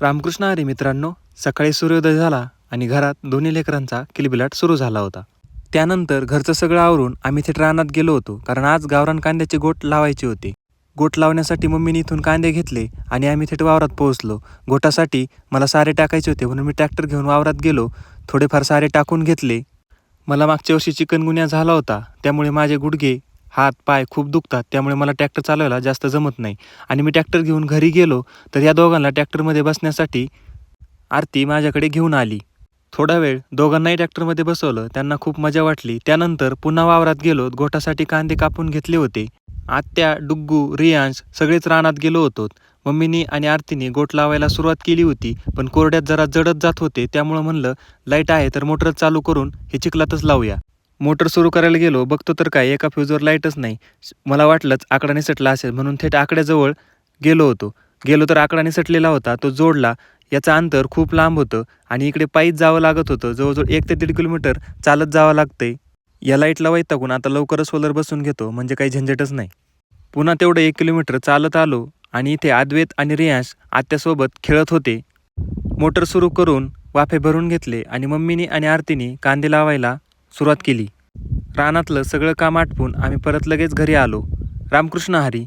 रामकृष्ण हरी मित्रांनो, सकाळी सूर्योदय झाला आणि घरात दोन्ही लेकरांचा किलबिलाट सुरू झाला होता. त्यानंतर घरचं सगळं आवरून आम्ही थेट रानात गेलो होतो, कारण आज गावरान कांद्याचे गोट लावायचे होते. गोट लावण्यासाठी मम्मीने इथून कांदे घेतले आणि आम्ही थेट वावरात पोहोचलो. गोटासाठी मला सारे टाकायचे होते म्हणून मी ट्रॅक्टर घेऊन वावरात गेलो. थोडेफार सारे टाकून घेतले. मला मागच्या वर्षी चिकनगुन्या झाला होता, त्यामुळे माझे गुडघे, हात, पाय खूप दुखतात. त्यामुळे मला ट्रॅक्टर चालवायला जास्त जमत नाही आणि मी ट्रॅक्टर घेऊन घरी गेलो तर या दोघांना ट्रॅक्टरमध्ये बसण्यासाठी आरती माझ्याकडे घेऊन आली. थोडा वेळ दोघांनाही ट्रॅक्टरमध्ये बसवलं. त्यांना खूप मजा वाटली. त्यानंतर पुन्हा वावरात गेलो. गोटासाठी कांदे कापून घेतले होते. आत्या, डुग्गू, रियांश सगळेच रानात गेलो होतो. मम्मीनी आणि आरतीने गोट लावायला सुरुवात केली होती, पण कोरड्यात जरा जडत जात होते. त्यामुळं म्हणलं लाईट आहे तर मोटर चालू करून हे चिखलातच लावूया. मोटर सुरू करायला गेलो, बघतो तर काय एका फ्यूजवर लाईटच नाही. मला वाटलंच आकडा निसटला असेल म्हणून थेट आकड्याजवळ गेलो तर आकडा निसटलेला होता. तो जोडला. याचं अंतर खूप लांब होतं आणि इकडे पायीच जावं लागत होतं. जवळजवळ 1 ते 1.5 किलोमीटर चालत जावं लागतंय. या लाईटला वैतागून आता लवकरच सोलर बसून घेतो, म्हणजे काही झंझटच नाही. पुन्हा तेवढं 1 किलोमीटर चालत आलो आणि इथे अद्वैत आणि रियांश आत्यासोबत खेळत होते. मोटर सुरू करून वाफे भरून घेतले आणि मम्मीनी आणि आरतीने कांदे लावायला सुरुवात केली. रानातलं सगळं काम आटपून आम्ही परत लगेच घरी आलो. रामकृष्ण हरी.